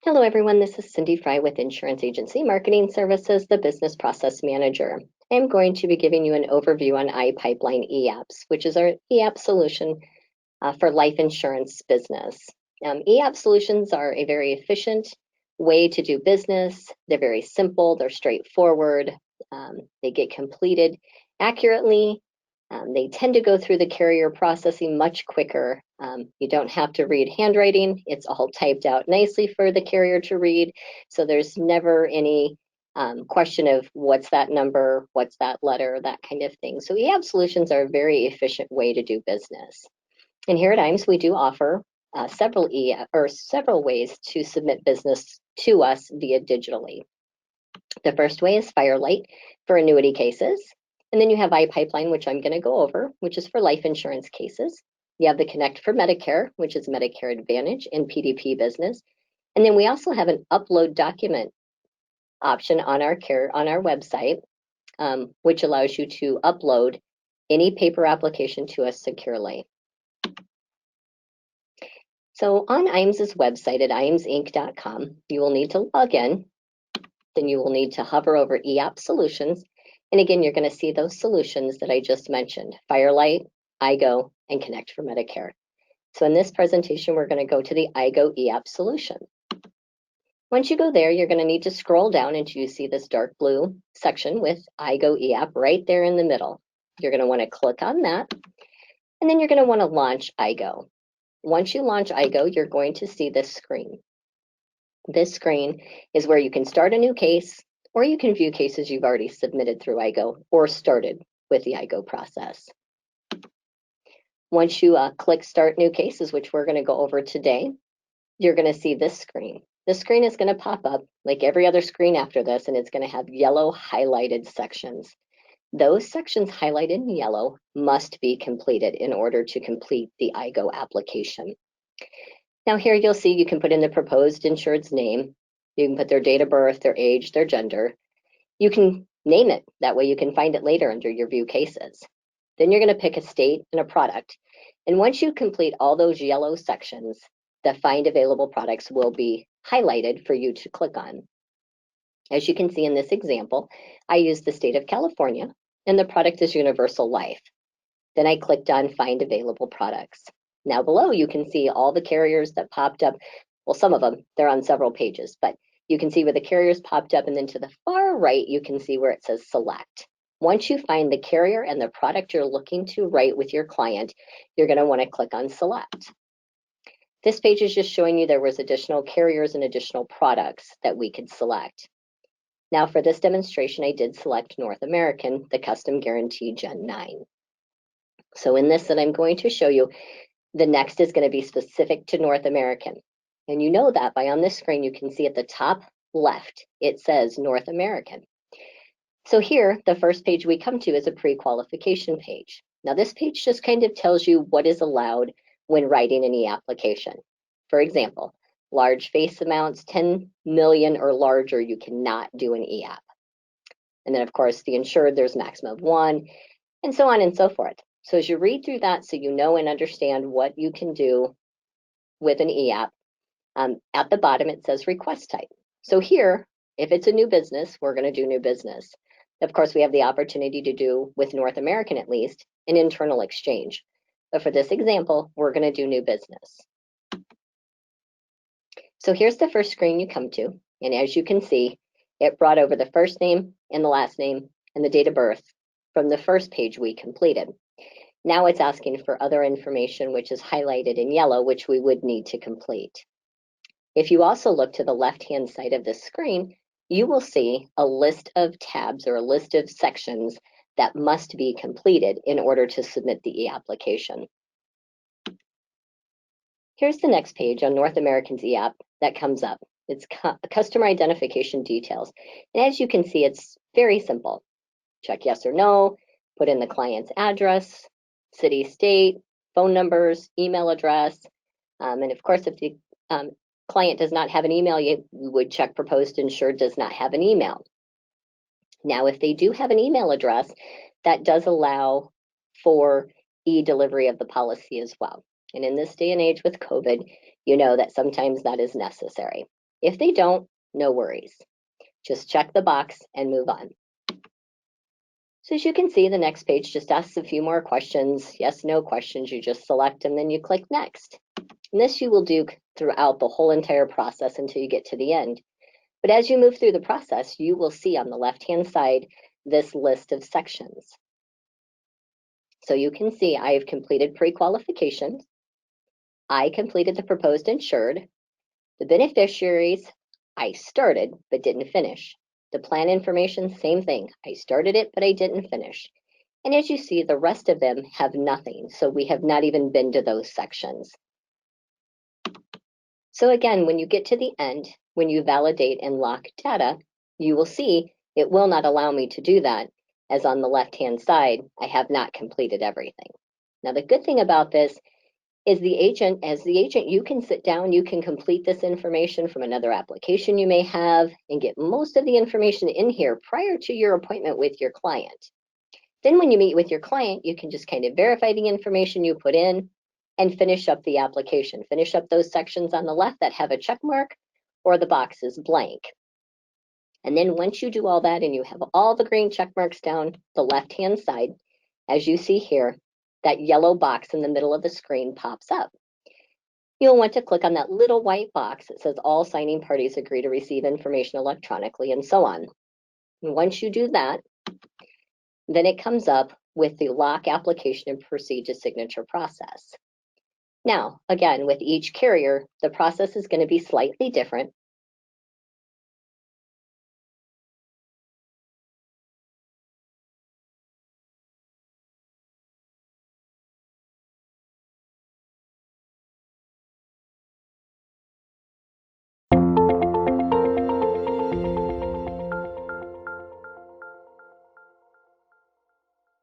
Hello, everyone. This is Cyndi Fry with Insurance Agency Marketing Services, the Business Process Manager. I'm going to be giving you an overview on iPipeline eApps, which is our eApp solution for life insurance business. eApp solutions are a very efficient way to do business. They're very simple, they're straightforward, they get completed accurately. They tend to go through the carrier processing much quicker. You don't have to read handwriting. It's all typed out nicely for the carrier to read. So there's never any question of what's that number, what's that letter, that kind of thing. So eApp solutions are a very efficient way to do business. And here at IMES, we do offer several ways to submit business to us via digitally. The first way is Firelight for annuity cases. And then you have iPipeline, which I'm going to go over, which is for life insurance cases. You have the Connect for Medicare, which is Medicare Advantage and PDP business. And then we also have an upload document option on our website, which allows you to upload any paper application to us securely. So on IMES's website at imesinc.com, you will need to log in. Then you will need to hover over eApp Solutions. And again, you're going to see those solutions that I just mentioned, Firelight, iGo, and Connect for Medicare. So in this presentation, we're going to go to the iGo eApp solution. Once you go there, you're going to need to scroll down until you see this dark blue section with iGo eApp right there in the middle. You're going to want to click on that, and then you're going to want to launch iGo. Once you launch iGo, you're going to see this screen. This screen is where you can start a new case, or you can view cases you've already submitted through iGo or started with the iGo process. Once you click Start New Cases, which we're going to go over today, you're going to see this screen. This screen is going to pop up like every other screen after this, and it's going to have yellow highlighted sections. Those sections highlighted in yellow must be completed in order to complete the iGo application. Now here you'll see you can put in the proposed insured's name. You can put their date of birth, their age, their gender. You can name it. That way you can find it later under your view cases. Then you're going to pick a state and a product. And once you complete all those yellow sections, the Find Available Products will be highlighted for you to click on. As you can see in this example, I used the state of California, and the product is Universal Life. Then I clicked on Find Available Products. Now below you can see all the carriers that popped up. Well, some of them, they're on several pages, but you can see where the carriers popped up, and then to the far right, you can see where it says Select. Once you find the carrier and the product you're looking to write with your client, you're going to want to click on Select. This page is just showing you there was additional carriers and additional products that we could select. Now for this demonstration, I did select North American, the Custom Guarantee Gen 9. So in this that I'm going to show you, the next is going to be specific to North American. And you know that by on this screen, you can see at the top left, it says North American. So here, the first page we come to is a pre-qualification page. Now this page just kind of tells you what is allowed when writing an e-application. For example, large face amounts, 10 million or larger, you cannot do an e-app. And then of course, the insured, there's maximum of 1, and so on and so forth. So as you read through that, so you know and understand what you can do with an e-app, at the bottom it says request type. So here, if it's a new business, we're going to do new business. Of course, we have the opportunity to do, with North American at least, an internal exchange. But for this example, we're going to do new business. So here's the first screen you come to. And as you can see, it brought over the first name and the last name and the date of birth from the first page we completed. Now it's asking for other information, which is highlighted in yellow, which we would need to complete. If you also look to the left-hand side of this screen, you will see a list of tabs or a list of sections that must be completed in order to submit the e-application. Here's the next page on North American's e-app that comes up. It's customer identification details. And as you can see, it's very simple. Check yes or no, put in the client's address, city, state, phone numbers, email address. And of course, if the client does not have an email, you would check proposed insured does not have an email. Now, if they do have an email address, that does allow for e-delivery of the policy as well. And in this day and age with COVID, you know that sometimes that is necessary. If they don't, no worries. Just check the box and move on. So as you can see, the next page just asks a few more questions, yes, no questions. You just select and then you click next. And this you will do throughout the whole entire process until you get to the end. But as you move through the process, you will see on the left-hand side this list of sections. So you can see I have completed pre-qualification. I completed the proposed insured. The beneficiaries, I started but didn't finish. The plan information, same thing. I started it, but I didn't finish. And as you see, the rest of them have nothing. So we have not even been to those sections. So again, when you get to the end, when you validate and lock data, you will see it will not allow me to do that, as on the left-hand side, I have not completed everything. Now, the good thing about this is as the agent, you can sit down, you can complete this information from another application you may have and get most of the information in here prior to your appointment with your client. Then when you meet with your client, you can just kind of verify the information you put in and finish up the application. Finish up those sections on the left that have a check mark or the box is blank. And then once you do all that and you have all the green check marks down the left-hand side, as you see here, that yellow box in the middle of the screen pops up. You'll want to click on that little white box that says all signing parties agree to receive information electronically and so on. And once you do that, then it comes up with the lock application and proceed to signature process. Now, again, with each carrier, the process is going to be slightly different.